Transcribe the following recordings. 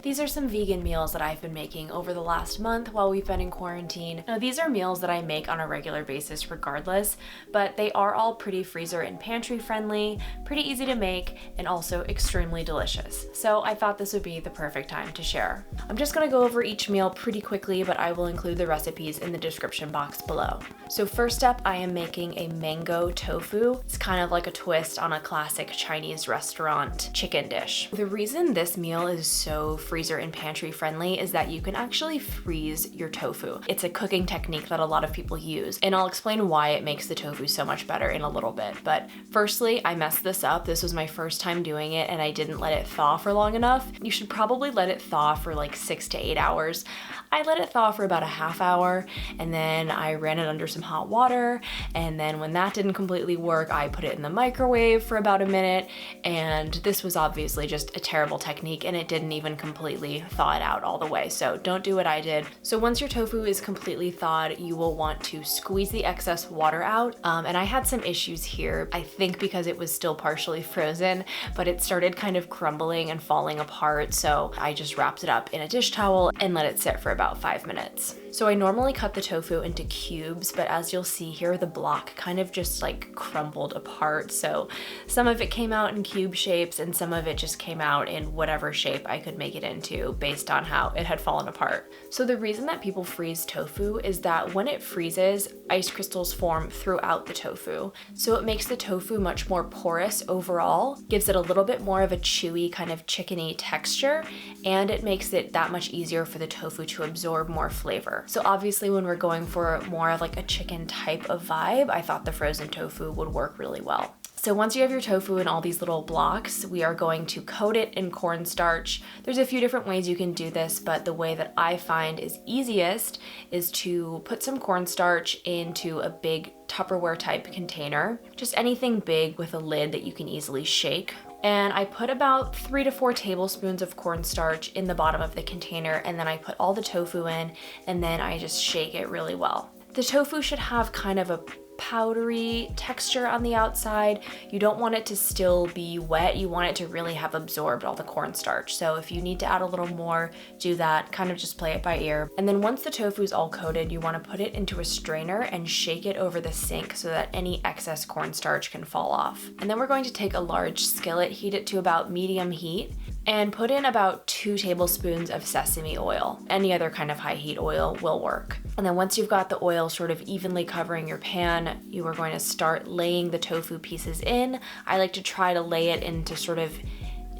These are some vegan meals that I've been making over the last month while we've been in quarantine. Now, these are meals that I make on a regular basis regardless, but they are all pretty freezer and pantry friendly, pretty easy to make, and also extremely delicious. So I thought this would be the perfect time to share. I'm just gonna go over each meal pretty quickly, but I will include the recipes in the description box below. So first up, I am making a mango tofu. It's kind of like a twist on a classic Chinese restaurant chicken dish. The reason this meal is so freezer and pantry friendly is that you can actually freeze your tofu. It's a cooking technique that a lot of people use, and I'll explain why it makes the tofu so much better in a little bit. But firstly, I messed this up. This was my first time doing it and I didn't let it thaw for long enough. You should probably let it thaw for like 6 to 8 hours. I let it thaw for about a half hour, and then I ran it under some hot water, and then when that didn't completely work, I put it in the microwave for about a minute, and this was obviously just a terrible technique and it didn't even completely thaw it out all the way, so don't do what I did. So once your tofu is completely thawed, you will want to squeeze the excess water out, and I had some issues here, I think because it was still partially frozen, but it started kind of crumbling and falling apart, so I just wrapped it up in a dish towel and let it sit for about 5 minutes. So I normally cut the tofu into cubes, but as you'll see here, the block kind of just like crumbled apart. So some of it came out in cube shapes and some of it just came out in whatever shape I could make it into based on how it had fallen apart. So the reason that people freeze tofu is that when it freezes, ice crystals form throughout the tofu. So it makes the tofu much more porous overall, gives it a little bit more of a chewy kind of chickeny texture, and it makes it that much easier for the tofu to absorb more flavor. So obviously when we're going for more of like a chicken type of vibe, I thought the frozen tofu would work really well. So once you have your tofu in all these little blocks, we are going to coat it in cornstarch. There's a few different ways you can do this, but the way that I find is easiest is to put some cornstarch into a big Tupperware type container, just anything big with a lid that you can easily shake. And I put about 3 to 4 tablespoons of cornstarch in the bottom of the container, and then I put all the tofu in, and then I just shake it really well. The tofu should have kind of a powdery texture on the outside. You don't want it to still be wet. You want it to really have absorbed all the cornstarch. So if you need to add a little more, do that. Kind of just play it by ear. And then once the tofu is all coated, you want to put it into a strainer and shake it over the sink so that any excess cornstarch can fall off. And then we're going to take a large skillet, heat it to about medium heat, and put in about 2 tablespoons of sesame oil. Any other kind of high heat oil will work. And then once you've got the oil sort of evenly covering your pan, you are going to start laying the tofu pieces in. I like to try to lay it into sort of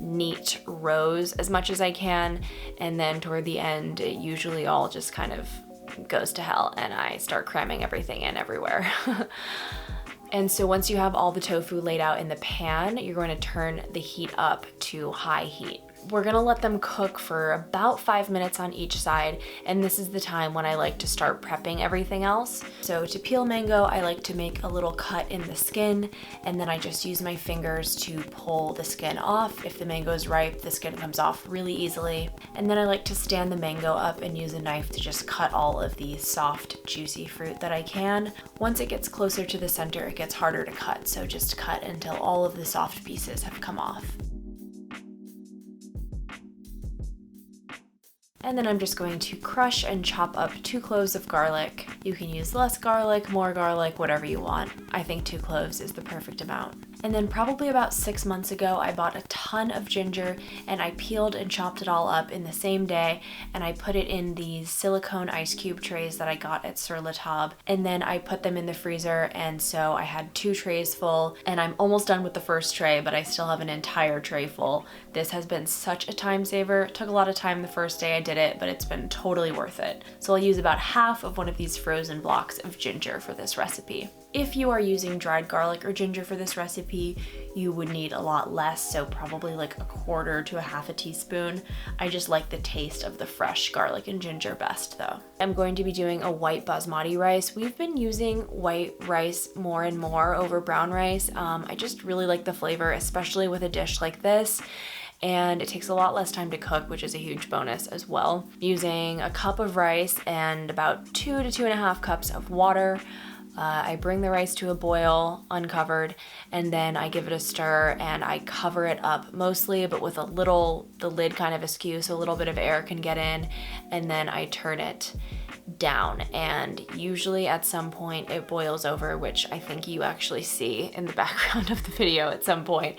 neat rows as much as I can, and then toward the end, it usually all just kind of goes to hell and I start cramming everything in everywhere. And so once you have all the tofu laid out in the pan, you're going to turn the heat up to high heat. We're gonna let them cook for about 5 minutes on each side, and this is the time when I like to start prepping everything else. So to peel mango, I like to make a little cut in the skin, and then I just use my fingers to pull the skin off. If the mango is ripe, the skin comes off really easily. And then I like to stand the mango up and use a knife to just cut all of the soft, juicy fruit that I can. Once it gets closer to the center, it gets harder to cut, so just cut until all of the soft pieces have come off. And then I'm just going to crush and chop up 2 cloves of garlic. You can use less garlic, more garlic, whatever you want. I think 2 cloves is the perfect amount. And then probably about 6 months ago, I bought a ton of ginger and I peeled and chopped it all up in the same day, and I put it in these silicone ice cube trays that I got at Sur La Table, and then I put them in the freezer, and so I had 2 trays full, and I'm almost done with the first tray, but I still have an entire tray full. This has been such a time saver. It took a lot of time the first day I did it, but it's been totally worth it. So I'll use about half of one of these frozen blocks of ginger for this recipe. If you are using dried garlic or ginger for this recipe, you would need a lot less, so probably like 1/4 to 1/2 teaspoon. I just like the taste of the fresh garlic and ginger best though. I'm going to be doing a white basmati rice. We've been using white rice more and more over brown rice. I just really like the flavor, especially with a dish like this. And it takes a lot less time to cook, which is a huge bonus as well. Using a cup of rice and about 2 to 2.5 cups of water. I bring the rice to a boil, uncovered, and then I give it a stir and I cover it up mostly, but with the lid kind of askew so a little bit of air can get in, and then I turn it down, and usually at some point it boils over, which I think you actually see in the background of the video at some point,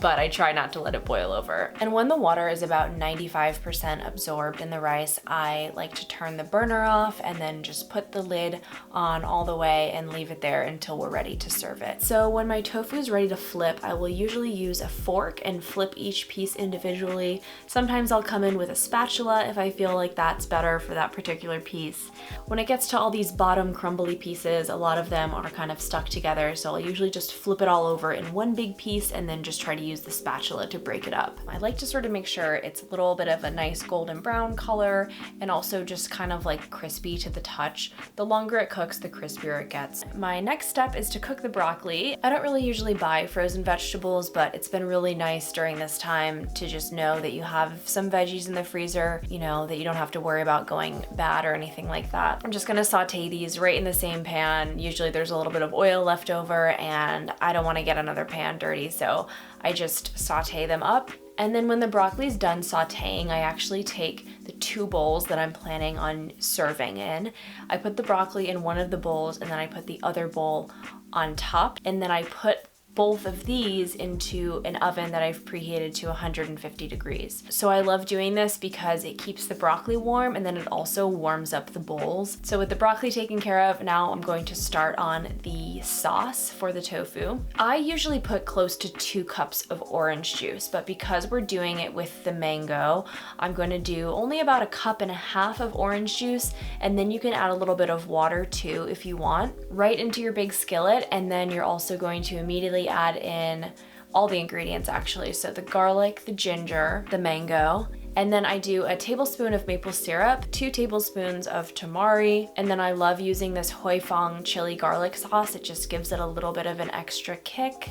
but I try not to let it boil over. And when the water is about 95% absorbed in the rice, I like to turn the burner off and then just put the lid on all the way and leave it there until we're ready to serve it. So when my tofu is ready to flip, I will usually use a fork and flip each piece individually. Sometimes I'll come in with a spatula if I feel like that's better for that particular piece. When it gets to all these bottom crumbly pieces, a lot of them are kind of stuck together, so I'll usually just flip it all over in one big piece and then just try to use the spatula to break it up. I like to sort of make sure it's a little bit of a nice golden brown color and also just kind of like crispy to the touch. The longer it cooks, the crispier it gets. My next step is to cook the broccoli. I don't really usually buy frozen vegetables, but it's been really nice during this time to just know that you have some veggies in the freezer, you know, that you don't have to worry about going bad or anything like that. I'm just gonna saute these right in the same pan. Usually there's a little bit of oil left over and I don't wanna get another pan dirty, so I just saute them up. And then when the broccoli's done sauteing, I actually take the 2 bowls that I'm planning on serving in. I put the broccoli in one of the bowls and then I put the other bowl on top, and then I put both of these into an oven that I've preheated to 150 degrees. So I love doing this because it keeps the broccoli warm and then it also warms up the bowls. So with the broccoli taken care of, now I'm going to start on the sauce for the tofu. I usually put close to 2 cups of orange juice, but because we're doing it with the mango, I'm going to do only about 1.5 cups of orange juice, and then you can add a little bit of water too if you want, right into your big skillet, and then you're also going to immediately add in all the ingredients actually. So the garlic, the ginger, the mango, and then I do a tablespoon of maple syrup, 2 tablespoons of tamari, and then I love using this Hoi Fong chili garlic sauce. It just gives it a little bit of an extra kick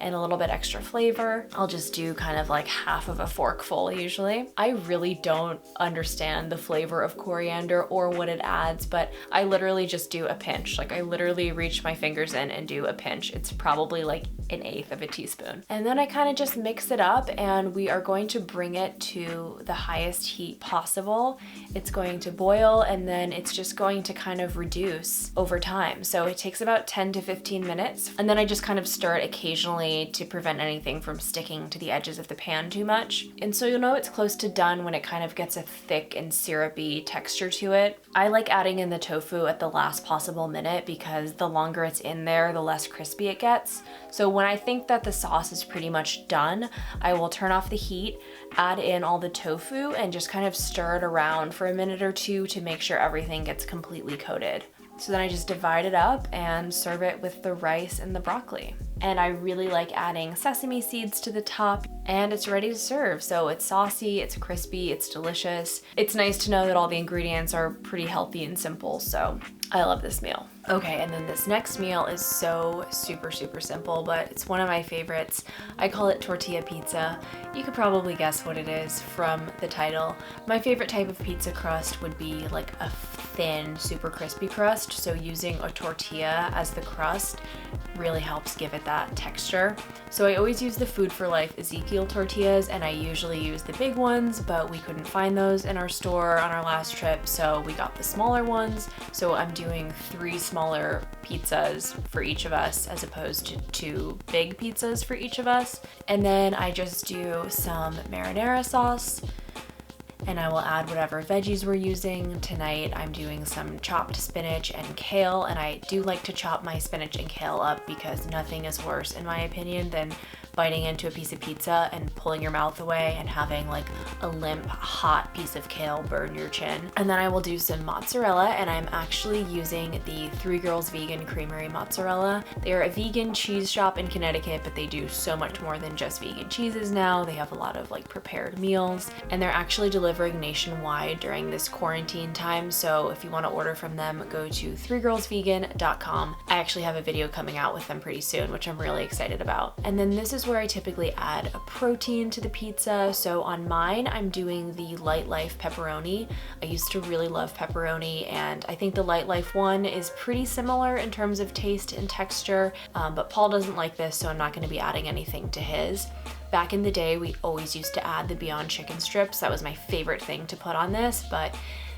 and a little bit extra flavor. I'll just do kind of like half of a forkful usually. I really don't understand the flavor of coriander or what it adds, but I literally just do a pinch. Like I literally reach my fingers in and do a pinch. It's probably like 1/8 of a teaspoon. And then I kind of just mix it up, and we are going to bring it to the highest heat possible. It's going to boil, and then it's just going to kind of reduce over time. So it takes about 10 to 15 minutes. And then I just kind of stir it occasionally to prevent anything from sticking to the edges of the pan too much. And so you'll know it's close to done when it kind of gets a thick and syrupy texture to it. I like adding in the tofu at the last possible minute because the longer it's in there, the less crispy it gets. So when I think that the sauce is pretty much done, I will turn off the heat, add in all the tofu, and just kind of stir it around for a minute or 2 to make sure everything gets completely coated. So then I just divide it up and serve it with the rice and the broccoli. And I really like adding sesame seeds to the top, and it's ready to serve. So it's saucy, it's crispy, it's delicious. It's nice to know that all the ingredients are pretty healthy and simple, so I love this meal. Okay, and then this next meal is so super simple, but it's one of my favorites. I call it tortilla pizza. You could probably guess what it is from the title. My favorite type of pizza crust would be like a thin, super crispy crust, so using a tortilla as the crust really helps give it that texture. So I always use the Food for Life Ezekiel tortillas, and I usually use the big ones, but we couldn't find those in our store on our last trip, so we got the smaller ones. So I'm doing 3 smaller pizzas for each of us as opposed to 2 big pizzas for each of us. And then I just do some marinara sauce, and I will add whatever veggies we're using. Tonight I'm doing some chopped spinach and kale, and I do like to chop my spinach and kale up because nothing is worse, in my opinion, than biting into a piece of pizza and pulling your mouth away and having like a limp, hot piece of kale burn your chin. And then I will do some mozzarella, and I'm actually using the 3 Girls Vegan Creamery mozzarella. They're a vegan cheese shop in Connecticut, but they do so much more than just vegan cheeses now. They have a lot of like prepared meals, and they're actually delivering delivering nationwide during this quarantine time, so if you want to order from them, go to 3girlsvegan.com. I actually have a video coming out with them pretty soon, which I'm really excited about. And then this is where I typically add a protein to the pizza. So on mine, I'm doing the Light Life pepperoni. I used to really love pepperoni, and I think the Light Life one is pretty similar in terms of taste and texture, but Paul doesn't like this, so I'm not going to be adding anything to his. Back in the day, we always used to add the Beyond Chicken strips. That was my favorite thing to put on this, but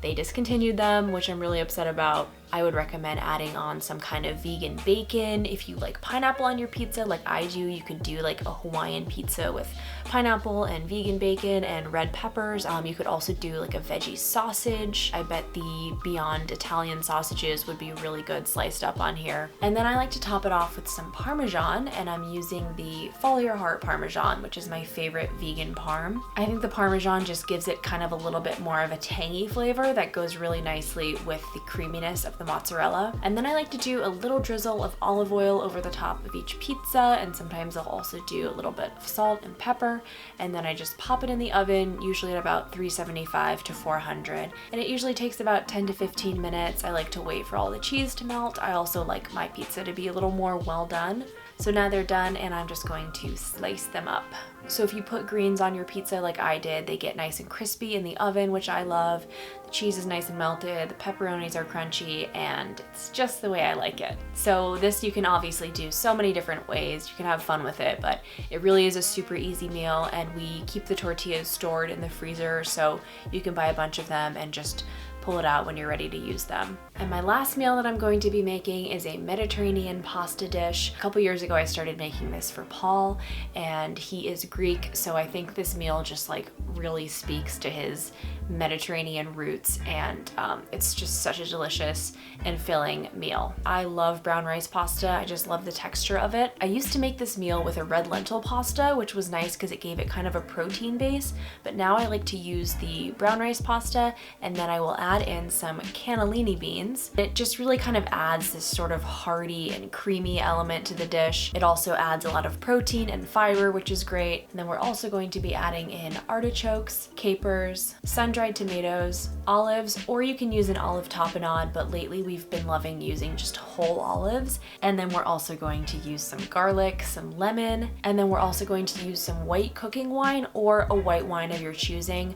they discontinued them, which I'm really upset about. I would recommend adding on some kind of vegan bacon. If you like pineapple on your pizza like I do, you could do like a Hawaiian pizza with pineapple and vegan bacon and red peppers. You could also do like a veggie sausage. I bet the Beyond Italian sausages would be really good sliced up on here. And then I like to top it off with some Parmesan, and I'm using the Follow Your Heart Parmesan, which is my favorite vegan parm. I think the Parmesan just gives it kind of a little bit more of a tangy flavor that goes really nicely with the creaminess of the mozzarella. And then I like to do a little drizzle of olive oil over the top of each pizza, and sometimes I'll also do a little bit of salt and pepper, and then I just pop it in the oven, usually at about 375 to 400, and it usually takes about 10 to 15 minutes. I like to wait for all the cheese to melt. I also like my pizza to be a little more well done. So now they're done, and I'm just going to slice them up. So if you put greens on your pizza like I did, they get nice and crispy in the oven, which I love. The cheese is nice and melted, the pepperonis are crunchy, and it's just the way I like it. So this you can obviously do so many different ways. You can have fun with it, but it really is a super easy meal, and we keep the tortillas stored in the freezer, so you can buy a bunch of them and just pull it out when you're ready to use them. And my last meal that I'm going to be making is a Mediterranean pasta dish. A couple years ago I started making this for Paul, and he is Greek, so I think this meal just like really speaks to his Mediterranean roots, and it's just such a delicious and filling meal. I love brown rice pasta. I just love the texture of it. I used to make this meal with a red lentil pasta, which was nice because it gave it kind of a protein base, but now I like to use the brown rice pasta, and then I will add in some cannellini beans. It just really kind of adds this sort of hearty and creamy element to the dish. It also adds a lot of protein and fiber, which is great. And then we're also going to be adding in artichokes, capers, sun-dried tomatoes, olives, or you can use an olive tapenade, but lately we've been loving using just whole olives. And then we're also going to use some garlic, some lemon, and then we're also going to use some white cooking wine or a white wine of your choosing.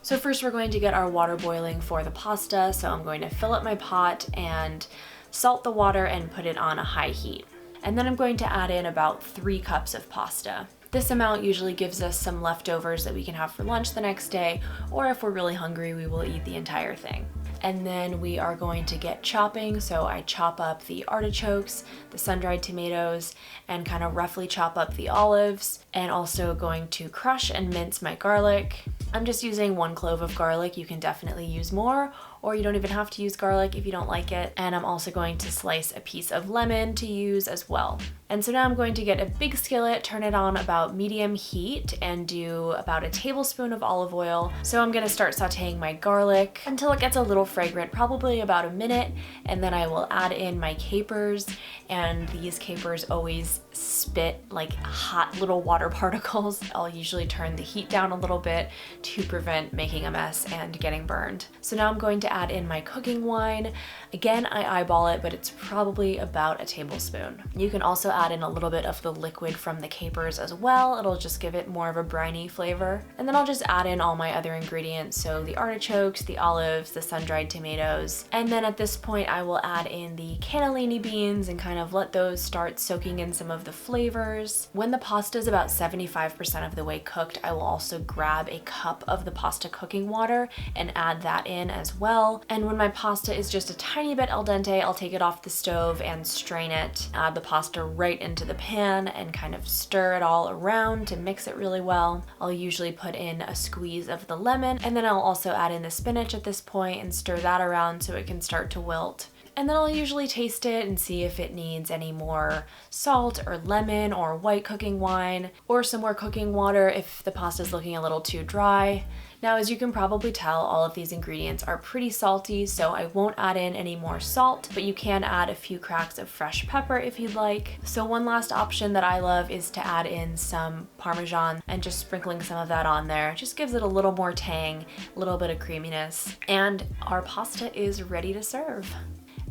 So first we're going to get our water boiling for the pasta. So I'm going to fill up my pot and salt the water and put it on a high heat. And then I'm going to add in about 3 cups of pasta. This amount usually gives us some leftovers that we can have for lunch the next day, or if we're really hungry, we will eat the entire thing. And then we are going to get chopping. So I chop up the artichokes, the sun-dried tomatoes, and kind of roughly chop up the olives, and also going to crush and mince my garlic. I'm just using 1 clove of garlic. You can definitely use more, or you don't even have to use garlic if you don't like it. And I'm also going to slice a piece of lemon to use as well. And so now I'm going to get a big skillet, turn it on about medium heat, and do about a tablespoon of olive oil. So I'm gonna start sauteing my garlic until it gets a little fragrant, probably about a minute, and then I will add in my capers, and these capers always spit like hot little water particles. I'll usually turn the heat down a little bit to prevent making a mess and getting burned. So now I'm going to add in my cooking wine. Again, I eyeball it, but it's probably about a tablespoon. You can also add in a little bit of the liquid from the capers as well. It'll just give it more of a briny flavor. And then I'll just add in all my other ingredients, so the artichokes, the olives, the sun-dried tomatoes. And then at this point I will add in the cannellini beans and kind of let those start soaking in some of the flavors. When the pasta is about 75% of the way cooked, I will also grab a cup of the pasta cooking water and add that in as well. And when my pasta is just a tiny bit al dente, I'll take it off the stove and strain it, add the pasta right into the pan and kind of stir it all around to mix it really well. I'll usually put in a squeeze of the lemon, and then I'll also add in the spinach at this point and stir that around so it can start to wilt. And then I'll usually taste it and see if it needs any more salt or lemon or white cooking wine or some more cooking water if the pasta is looking a little too dry. Now, as you can probably tell, all of these ingredients are pretty salty, so I won't add in any more salt, but you can add a few cracks of fresh pepper if you'd like. So one last option that I love is to add in some Parmesan, and just sprinkling some of that on there just gives it a little more tang, a little bit of creaminess, and our pasta is ready to serve.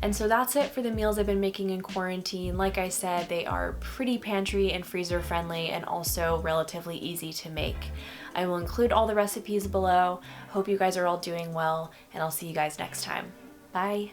And so that's it for the meals I've been making in quarantine. Like I said, they are pretty pantry and freezer friendly and also relatively easy to make. I will include all the recipes below. Hope you guys are all doing well, and I'll see you guys next time. Bye.